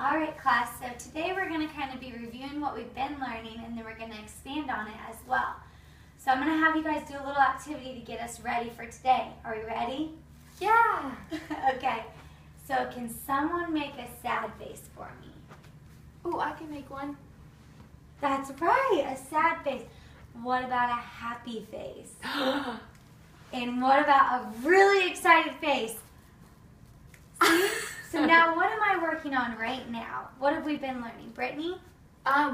All right, class, so today we're going to kind of be reviewing what we've been learning, and then we're going to expand on it as well. So I'm going to have you guys do a little activity to get us ready for today. Are we ready? Yeah. Okay, so can someone make a sad face for me? Oh, I can make one. That's right, a sad face. What about a happy face? And what about a really excited face? See? So now what am I working on right now? What have we been learning? Brittany?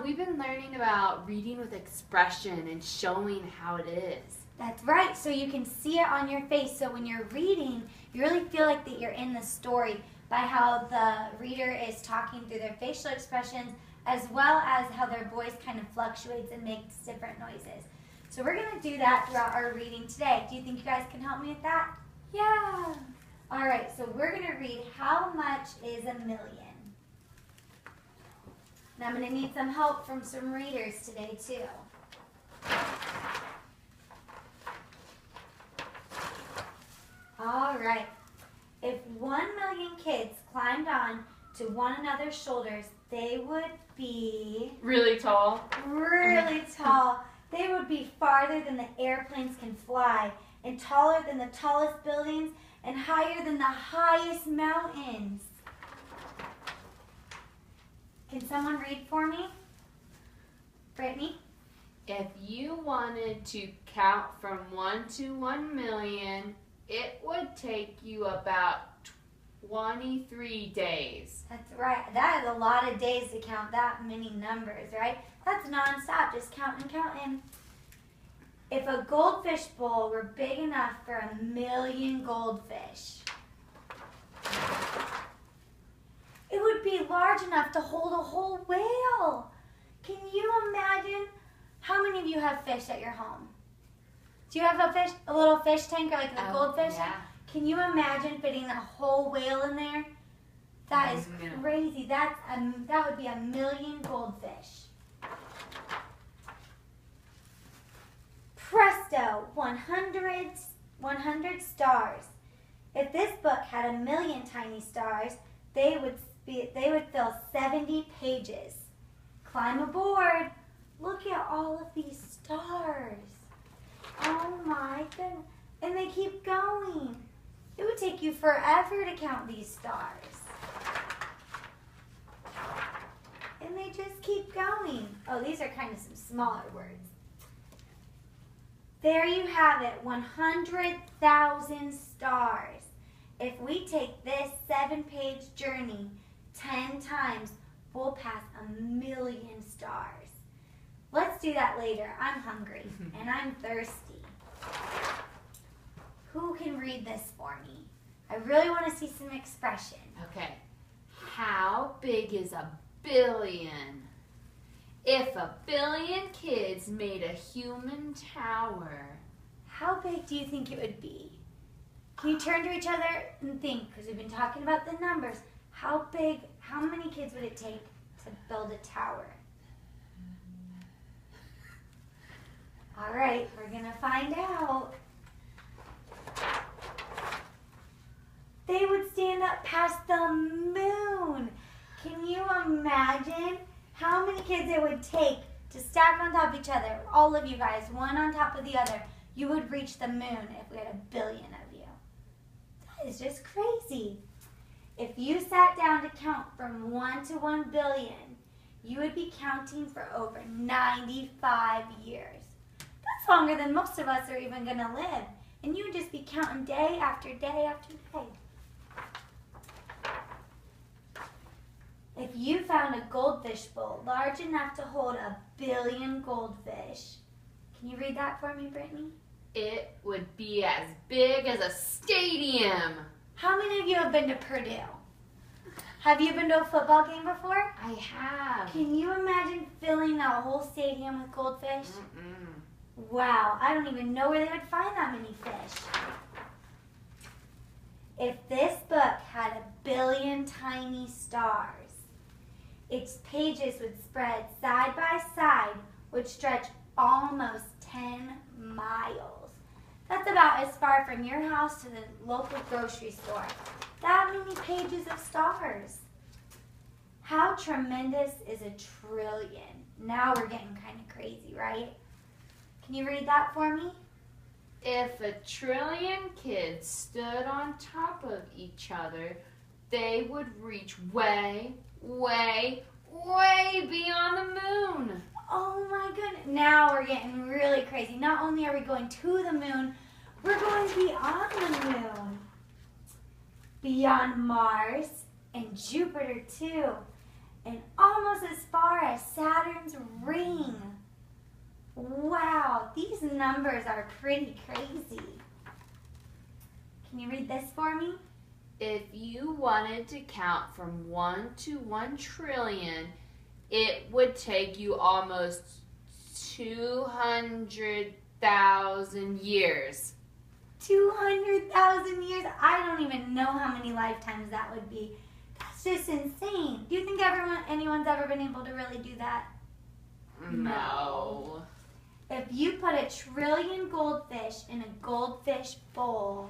We've been learning about reading with expression and showing how it is. That's right, so you can see it on your face. So when you're reading, you really feel like that you're in the story by how the reader is talking through their facial expressions as well as how their voice kind of fluctuates and makes different noises. So we're going to do that throughout our reading today. Do you think you guys can help me with that? Yeah. All right, so we're going to read How Much is a Million? And I'm going to need some help from some readers today, too. All right. If 1 million kids climbed on to one another's shoulders, they would be Really tall. really tall. They would be farther than the airplanes can fly, and taller than the tallest buildings, and higher than the highest mountains. Can someone read for me? Brittany? If you wanted to count from 1 to 1 million, it would take you about 23 days. That's right. That is a lot of days to count that many numbers, right? That's nonstop, just counting, counting. If a goldfish bowl were big enough for 1 million goldfish, it would be large enough to hold a whole whale. Can you imagine? How many of you have fish at your home? Do you have a little fish tank or like a goldfish? Yeah. Can you imagine fitting a whole whale in there? That is crazy. That would be 1 million goldfish. Presto, 100 stars. If this book had 1 million tiny stars, they would fill 70 pages. Climb aboard. Look at all of these stars. Oh my goodness. And they keep going. It would take you forever to count these stars. And they just keep going. Oh, these are kind of some smaller words. There you have it, 100,000 stars. If we take this 7-page journey 10 times, we'll pass 1 million stars. Let's do that later. I'm hungry and I'm thirsty. Who can read this for me? I really want to see some expression. Okay. How big is 1 billion? If 1 billion kids made a human tower. How big do you think it would be? Can you turn to each other and think, because we've been talking about the numbers. How many kids would it take to build a tower? All right, we're going to find out. They would stand up past the moon. Can you imagine how many kids it would take to stack on top of each other? All of you guys, one on top of the other. You would reach the moon if we had 1 billion of you. That is just crazy. If you sat down to count from 1 to 1 billion, you would be counting for over 95 years. That's longer than most of us are even going to live. And you would just be counting day after day after day. If you found a goldfish bowl large enough to hold 1 billion goldfish, can you read that for me, Brittany? It would be as big as a stadium. How many of you have been to Purdue? Have you been to a football game before? I have. Can you imagine filling a whole stadium with goldfish? Wow, I don't even know where they would find that many fish. If this book had 1 billion tiny stars, its pages would spread side by side, would stretch almost 10 miles. That's about as far from your house to the local grocery store. That many pages of stars. How how tremendous is a trillion? Now we're getting kind of crazy, right? Can you read that for me? If a trillion kids stood on top of each other, they would reach way, way, way beyond the moon. Oh my goodness. Now we're getting really crazy. Not only are we going to the moon, we're going beyond the moon. Beyond Mars and Jupiter too. And almost as far as Saturn's ring. Wow, these numbers are pretty crazy. Can you read this for me? If you wanted to count from 1 to 1 trillion, it would take you almost 200,000 years. 200,000 years? I don't even know how many lifetimes that would be. That's just insane. Do you think anyone's ever been able to really do that? No. If you put a trillion goldfish in a goldfish bowl,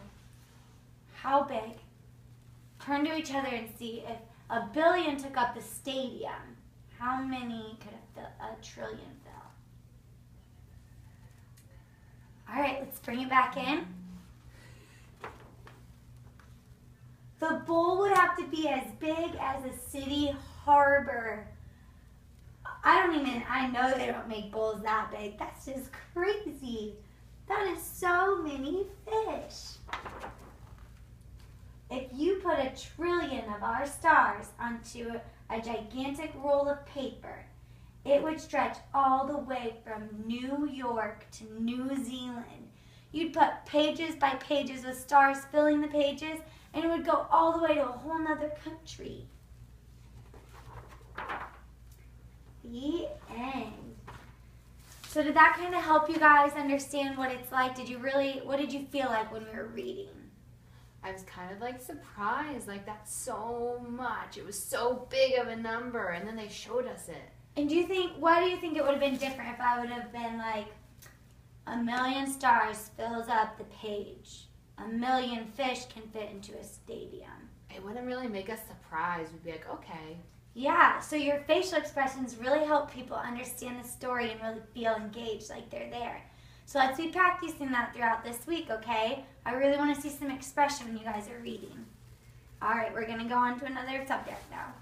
how big? Turn to each other and see if a billion took up the stadium. How many could a trillion fill? All right, let's bring it back in. The bowl would have to be as big as a city harbor. I know they don't make bowls that big. That's just crazy. That is so many fish. If you put a trillion of our stars onto a gigantic roll of paper, it would stretch all the way from New York to New Zealand. You'd put pages by pages with stars filling the pages, and it would go all the way to a whole nother country. The end. So did that kind of help you guys understand what it's like? What did you feel like when we were reading? I was kind of like surprised, like that's so much. It was so big of a number, and then they showed us it. And what do you think it would have been different if I would have been like, 1,000,000 stars fills up the page. 1,000,000 fish can fit into a stadium. It wouldn't really make us surprised. We'd be like, okay. Yeah, so your facial expressions really help people understand the story and really feel engaged, like they're there. So let's be practicing that throughout this week, okay? I really want to see some expression when you guys are reading. All right, we're going to go on to another subject now.